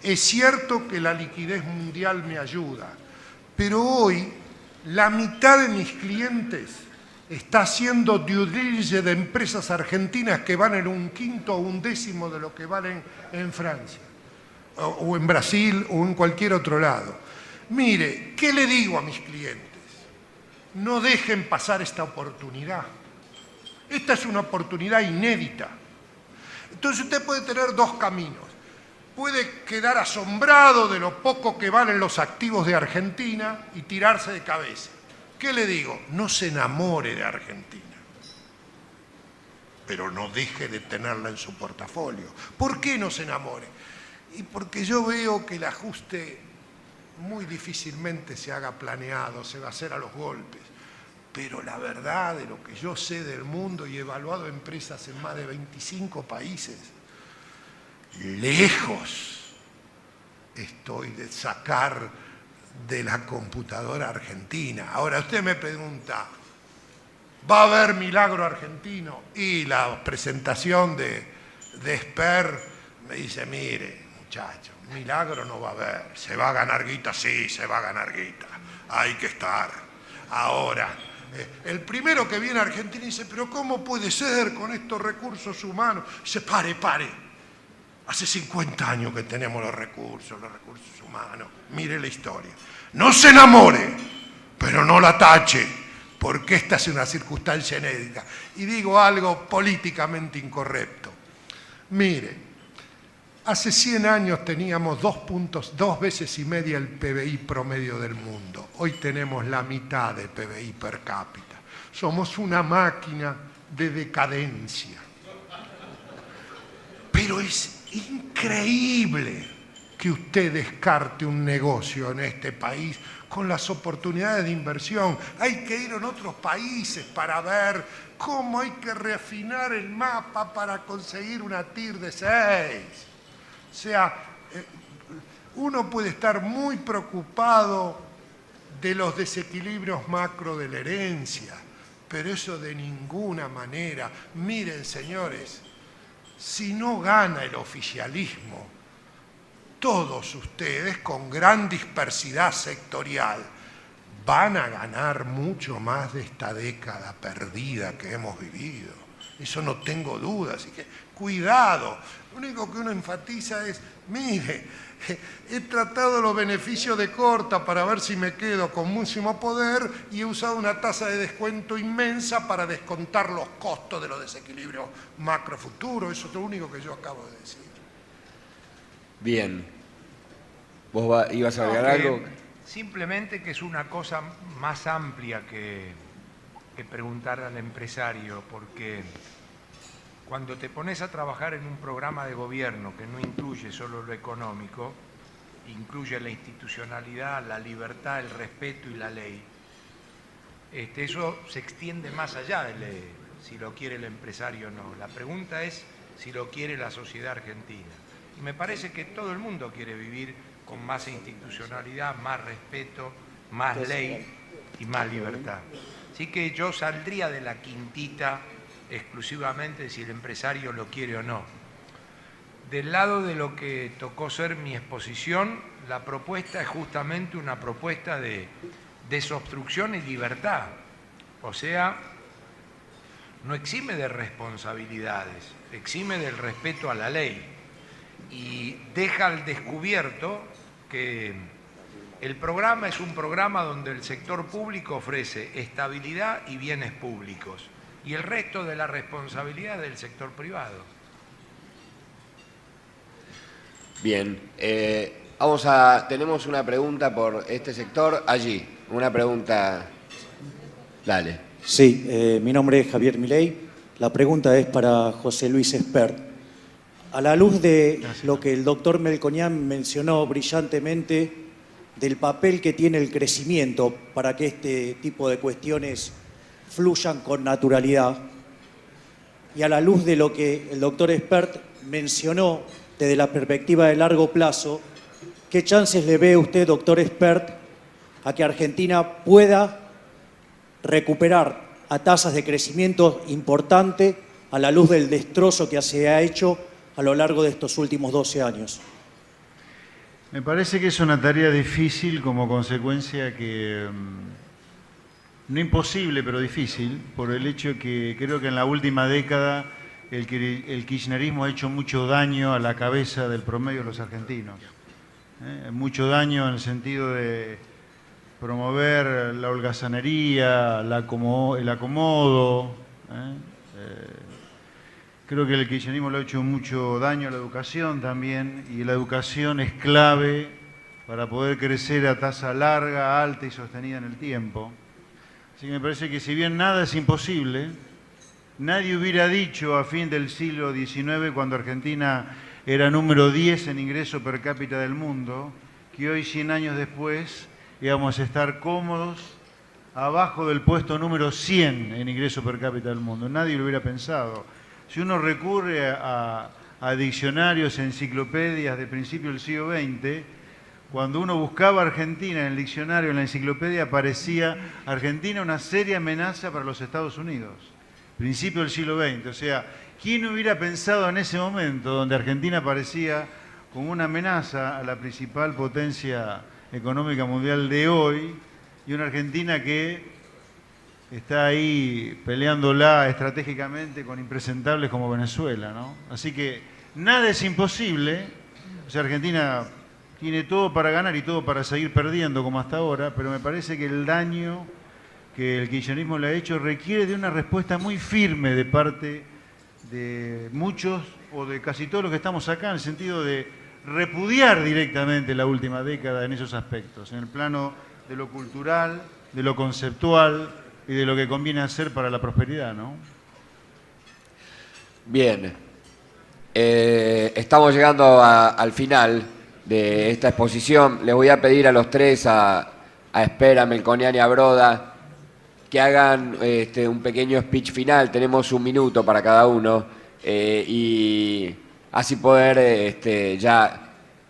Speaker 5: Es cierto que la liquidez mundial me ayuda, pero hoy la mitad de mis clientes está haciendo due diligence de empresas argentinas que valen 1/5 o 1/10 de lo que valen en Francia, o en Brasil, o en cualquier otro lado. Mire, ¿qué le digo a mis clientes? No dejen pasar esta oportunidad. Esta es una oportunidad inédita. Entonces usted puede tener dos caminos. Puede quedar asombrado de lo poco que valen los activos de Argentina y tirarse de cabeza. ¿Qué le digo? No se enamore de Argentina, pero no deje de tenerla en su portafolio. ¿Por qué no se enamore? Y porque yo veo que el ajuste muy difícilmente se haga planeado, se va a hacer a los golpes. pero la verdad de lo que yo sé del mundo y he evaluado empresas en más de 25 países, lejos estoy de sacar de la computadora argentina. Ahora usted me pregunta, ¿va a haber milagro argentino? Y la presentación de Esper me dice, mire, muchacho, milagro no va a haber. ¿Se va a ganar guita? Sí, se va a ganar guita. Hay que estar. Ahora, el primero que viene a Argentina dice, pero ¿cómo puede ser con estos recursos humanos? Dice, pare. Hace 50 años que tenemos los recursos humanos. Mire la historia. No se enamore, pero no la tache, porque esta es una circunstancia inédita. Y digo algo políticamente incorrecto. Mire, hace 100 años teníamos 2 veces y media el PBI promedio del mundo. Hoy tenemos la mitad de PBI per cápita. Somos una máquina de decadencia. Pero es increíble que usted descarte un negocio en este país con las oportunidades de inversión. Hay que ir en otros países para ver cómo hay que reafinar el mapa para conseguir una TIR de 6. O sea, uno puede estar muy preocupado de los desequilibrios macro de la herencia, pero eso de ninguna manera. Miren, señores, si no gana el oficialismo, todos ustedes, con gran dispersidad sectorial, van a ganar mucho más de esta década perdida que hemos vivido. Eso no tengo duda, así que cuidado. Lo único que uno enfatiza es, mire, he tratado los beneficios de corta para ver si me quedo con máximo poder y he usado una tasa de descuento inmensa para descontar los costos de los desequilibrios macrofuturos. Eso es lo único que yo acabo de decir.
Speaker 1: Bien. ¿Vos ibas a agregar algo?
Speaker 4: Simplemente que es una cosa más amplia que preguntar al empresario, porque cuando te pones a trabajar en un programa de gobierno que no incluye solo lo económico, incluye la institucionalidad, la libertad, el respeto y la ley, eso se extiende más allá de si lo quiere el empresario o no. La pregunta es si lo quiere la sociedad argentina. Y me parece que todo el mundo quiere vivir con más institucionalidad, más respeto, más ley y más libertad. Así que yo saldría de la quintita exclusivamente si el empresario lo quiere o no. Del lado de lo que tocó ser mi exposición, la propuesta es justamente una propuesta de desobstrucción y libertad. O sea, no exime de responsabilidades, exime del respeto a la ley y deja al descubierto que el programa es un programa donde el sector público ofrece estabilidad y bienes públicos y el resto de la responsabilidad del sector privado.
Speaker 1: Bien, tenemos una pregunta por este sector allí, una pregunta, dale.
Speaker 9: Sí, mi nombre es Javier Milei, la pregunta es para José Luis Espert. A la luz de lo que el doctor Melconian mencionó brillantemente del papel que tiene el crecimiento para que este tipo de cuestiones fluyan con naturalidad, y a la luz de lo que el doctor Espert mencionó desde la perspectiva de largo plazo, ¿qué chances le ve usted, doctor Espert, a que Argentina pueda recuperar a tasas de crecimiento importante a la luz del destrozo que se ha hecho a lo largo de estos últimos 12 años?
Speaker 3: Me parece que es una tarea difícil como consecuencia no imposible, pero difícil, por el hecho que creo que en la última década el kirchnerismo ha hecho mucho daño a la cabeza del promedio de los argentinos. Mucho daño en el sentido de promover la holgazanería, el acomodo. Creo que el kirchnerismo le ha hecho mucho daño a la educación también, y la educación es clave para poder crecer a tasa larga, alta y sostenida en el tiempo. Así que me parece que si bien nada es imposible, nadie hubiera dicho a fin del siglo XIX, cuando Argentina era número 10 en ingreso per cápita del mundo, que hoy, 100 años después, íbamos a estar cómodos abajo del puesto número 100 en ingreso per cápita del mundo. Nadie lo hubiera pensado. Si uno recurre a diccionarios, enciclopedias de principio del siglo XX, cuando uno buscaba Argentina en el diccionario, en la enciclopedia, aparecía Argentina una seria amenaza para los Estados Unidos. Principio del siglo XX. O sea, ¿quién hubiera pensado en ese momento donde Argentina aparecía como una amenaza a la principal potencia económica mundial de hoy, y una Argentina que está ahí peleándola estratégicamente con impresentables como Venezuela, ¿no? Así que nada es imposible. O sea, Argentina tiene todo para ganar y todo para seguir perdiendo como hasta ahora, pero me parece que el daño que el kirchnerismo le ha hecho requiere de una respuesta muy firme de parte de muchos o de casi todos los que estamos acá, en el sentido de repudiar directamente la última década en esos aspectos, en el plano de lo cultural, de lo conceptual y de lo que conviene hacer para la prosperidad, ¿no?
Speaker 1: Bien, estamos llegando al final de esta exposición. Les voy a pedir a los tres, a Esper, a Melconian y a Broda, que hagan un pequeño speech final. Tenemos 1 minuto para cada uno y así poder ya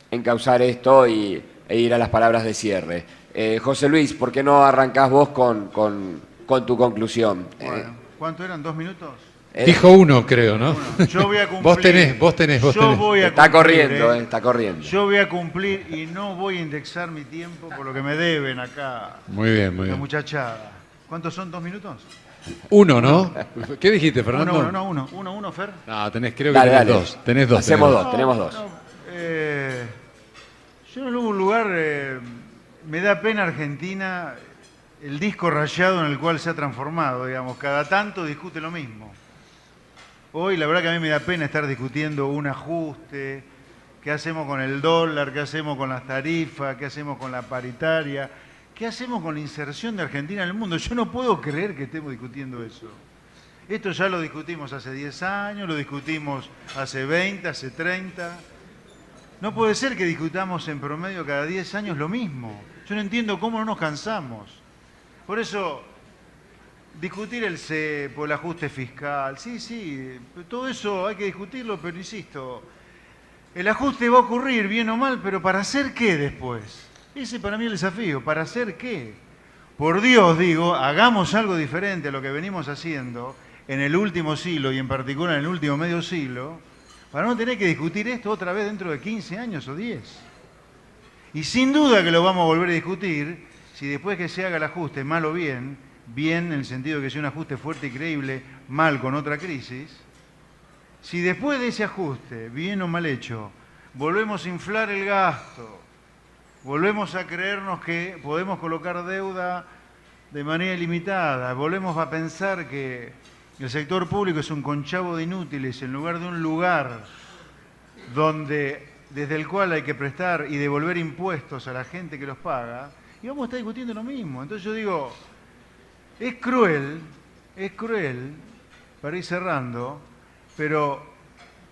Speaker 1: encauzar esto e ir a las palabras de cierre. José Luis, ¿por qué no arrancás vos con tu conclusión?
Speaker 3: Bueno, ¿cuánto eran? ¿2 minutos?
Speaker 2: Dijo 1, creo, ¿no?
Speaker 3: Bueno, yo voy a cumplir.
Speaker 2: Vos tenés.
Speaker 1: Está corriendo, está corriendo.
Speaker 3: Yo voy a cumplir y no voy a indexar mi tiempo por lo que me deben acá.
Speaker 2: Muy bien, muy
Speaker 3: La
Speaker 2: bien.
Speaker 3: muchachada. ¿Cuántos son? 2 minutos?
Speaker 2: 1, ¿no? ¿Qué dijiste, Fernando?
Speaker 3: Uno, Fer.
Speaker 2: No, creo que
Speaker 1: Dale,
Speaker 2: tenés
Speaker 1: dale.
Speaker 2: 2. Tenés 2.
Speaker 1: Hacemos
Speaker 2: tenés
Speaker 1: 2, tenemos 2.
Speaker 3: Yo en algún lugar me da pena Argentina, el disco rayado en el cual se ha transformado, digamos. Cada tanto discute lo mismo. Hoy la verdad que a mí me da pena estar discutiendo un ajuste, qué hacemos con el dólar, qué hacemos con las tarifas, qué hacemos con la paritaria, qué hacemos con la inserción de Argentina en el mundo. Yo no puedo creer que estemos discutiendo eso. Esto ya lo discutimos hace 10 años, lo discutimos hace 20, hace 30. No puede ser que discutamos en promedio cada 10 años lo mismo. Yo no entiendo cómo no nos cansamos. Por eso, discutir el cepo, el ajuste fiscal, sí, todo eso hay que discutirlo, pero insisto, el ajuste va a ocurrir bien o mal, pero ¿para hacer qué después? Ese para mí es el desafío, ¿para hacer qué? Por Dios, digo, hagamos algo diferente a lo que venimos haciendo en el último siglo y en particular en el último medio siglo, para no tener que discutir esto otra vez dentro de 15 años o 10. Y sin duda que lo vamos a volver a discutir si después que se haga el ajuste, mal o bien, bien en el sentido de que sea un ajuste fuerte y creíble, mal con otra crisis, si después de ese ajuste, bien o mal hecho, volvemos a inflar el gasto, volvemos a creernos que podemos colocar deuda de manera ilimitada, volvemos a pensar que el sector público es un conchavo de inútiles en lugar de un lugar desde el cual hay que prestar y devolver impuestos a la gente que los paga, y vamos a estar discutiendo lo mismo. Entonces yo digo, es cruel, para ir cerrando, pero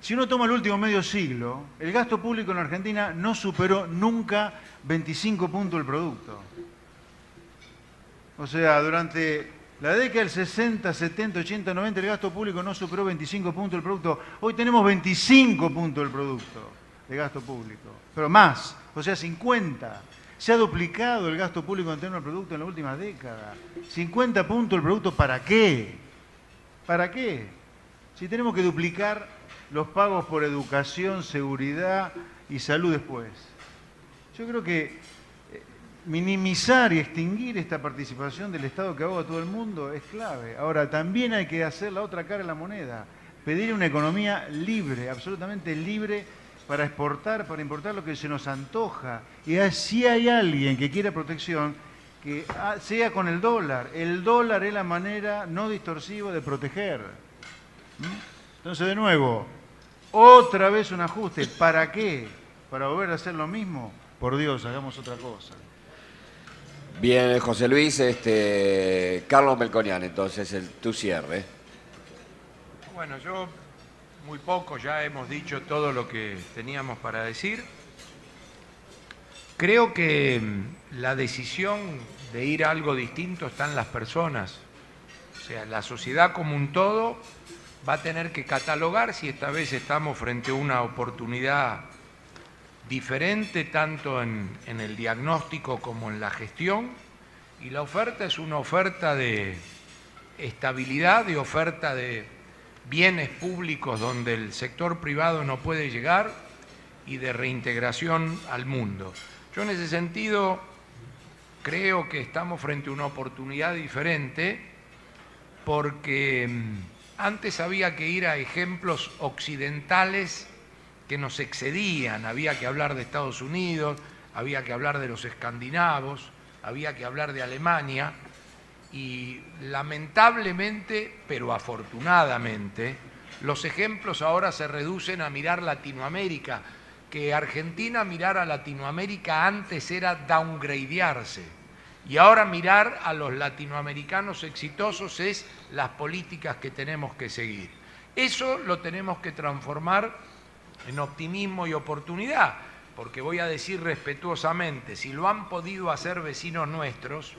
Speaker 3: si uno toma el último medio siglo, el gasto público en la Argentina no superó nunca 25 puntos del producto. O sea, durante la década del 60, 70, 80, 90, el gasto público no superó 25 puntos del producto. Hoy tenemos 25 puntos del producto de gasto público, pero más, o sea, 50. Se ha duplicado el gasto público en términos del producto en la última década. 50 puntos del producto, ¿para qué? ¿Para qué? Si tenemos que duplicar los pagos por educación, seguridad y salud después. Yo creo que minimizar y extinguir esta participación del Estado que ahoga a todo el mundo es clave. Ahora, también hay que hacer la otra cara de la moneda. Pedir una economía libre, absolutamente libre, para exportar, para importar lo que se nos antoja. Y si hay alguien que quiera protección, que sea con el dólar. El dólar es la manera no distorsiva de proteger. Entonces, de nuevo, otra vez un ajuste. ¿Para qué? ¿Para volver a hacer lo mismo? Por Dios, hagamos otra cosa.
Speaker 1: Bien, José Luis, Carlos Melconian, entonces, tu cierre.
Speaker 4: Bueno, yo muy poco, ya hemos dicho todo lo que teníamos para decir. Creo que la decisión de ir a algo distinto está en las personas. O sea, la sociedad como un todo va a tener que catalogar si esta vez estamos frente a una oportunidad diferente, tanto en el diagnóstico como en la gestión, y la oferta es una oferta de estabilidad, de oferta de bienes públicos donde el sector privado no puede llegar y de reintegración al mundo. Yo en ese sentido creo que estamos frente a una oportunidad diferente porque antes había que ir a ejemplos occidentales que nos excedían, había que hablar de Estados Unidos, había que hablar de los escandinavos, había que hablar de Alemania y lamentablemente, pero afortunadamente, los ejemplos ahora se reducen a mirar Latinoamérica, que Argentina mirar a Latinoamérica antes era downgradearse y ahora mirar a los latinoamericanos exitosos es las políticas que tenemos que seguir. Eso lo tenemos que transformar en optimismo y oportunidad, porque voy a decir respetuosamente, si lo han podido hacer vecinos nuestros,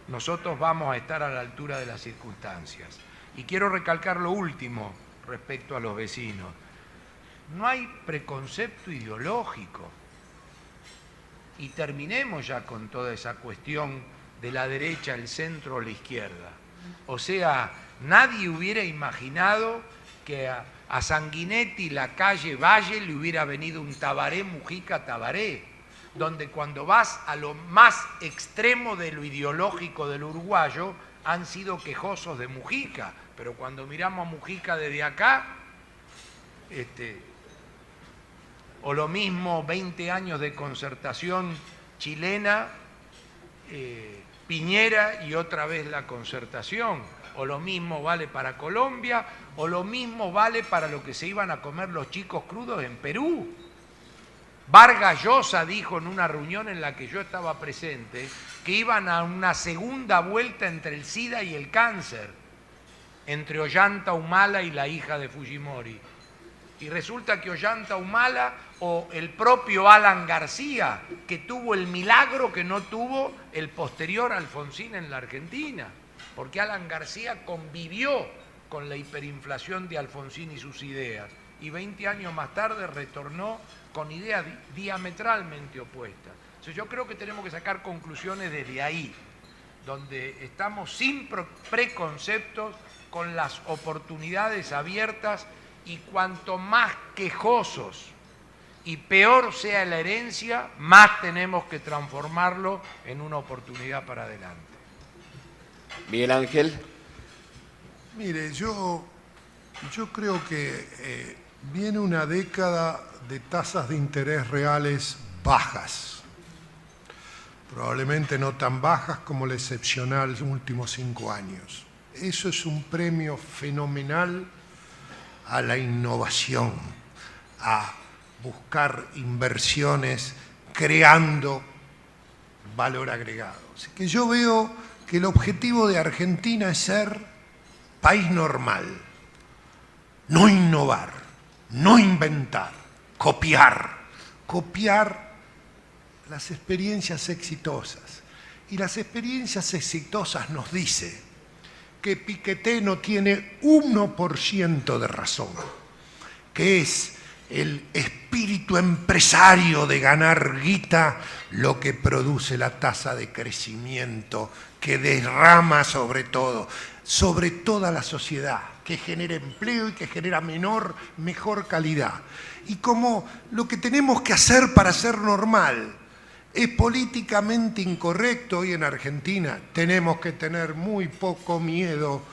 Speaker 4: nosotros vamos a estar a la altura de las circunstancias. Y quiero recalcar lo último respecto a los vecinos. No hay preconcepto ideológico. Y terminemos ya con toda esa cuestión de la derecha, el centro o la izquierda. O sea, nadie hubiera imaginado que a Sanguinetti, la calle Valle, le hubiera venido un Tabaré, Mujica, Tabaré, donde cuando vas a lo más extremo de lo ideológico del uruguayo, han sido quejosos de Mujica, pero cuando miramos a Mujica desde acá, o lo mismo 20 años de concertación chilena, Piñera y otra vez la concertación, o lo mismo vale para Colombia, o lo mismo vale para lo que se iban a comer los chicos crudos en Perú. Vargas Llosa dijo en una reunión en la que yo estaba presente que iban a una segunda vuelta entre el SIDA y el cáncer, entre Ollanta Humala y la hija de Fujimori. Y resulta que Ollanta Humala o el propio Alan García, que tuvo el milagro que no tuvo el posterior Alfonsín en la Argentina, porque Alan García convivió con la hiperinflación de Alfonsín y sus ideas, y 20 años más tarde retornó con ideas diametralmente opuestas. Entonces yo creo que tenemos que sacar conclusiones desde ahí, donde estamos sin preconceptos, con las oportunidades abiertas, y cuanto más quejosos y peor sea la herencia, más tenemos que transformarlo en una oportunidad para adelante.
Speaker 1: Miguel Ángel.
Speaker 5: Mire, yo creo que viene una década de tasas de interés reales bajas. Probablemente no tan bajas como la excepcional de los últimos 5 años. Eso es un premio fenomenal a la innovación, a buscar inversiones creando valor agregado. Así que yo veo que el objetivo de Argentina es ser país normal, no innovar, no inventar, copiar las experiencias exitosas. Y las experiencias exitosas nos dicen que Piketty no tiene 1% de razón, que es el espíritu empresario de ganar guita lo que produce la tasa de crecimiento que derrama sobre toda la sociedad, que genera empleo y que genera mejor calidad. Y como lo que tenemos que hacer para ser normal es políticamente incorrecto hoy en Argentina, tenemos que tener muy poco miedo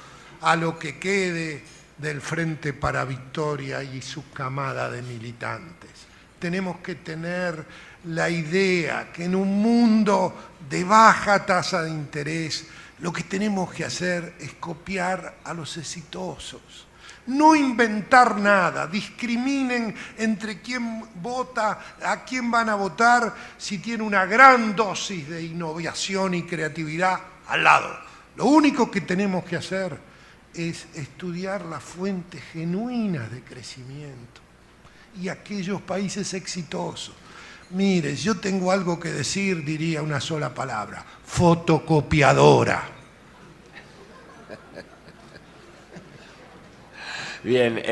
Speaker 5: a lo que quede del Frente para Victoria y su camada de militantes. Tenemos que tener la idea que en un mundo de baja tasa de interés, lo que tenemos que hacer es copiar a los exitosos. No inventar nada, discriminen entre quién vota, a quién van a votar si tiene una gran dosis de innovación y creatividad al lado. Lo único que tenemos que hacer es estudiar las fuentes genuinas de crecimiento y aquellos países exitosos. Mire, si yo tengo algo que decir, diría una sola palabra: fotocopiadora.
Speaker 1: Bien,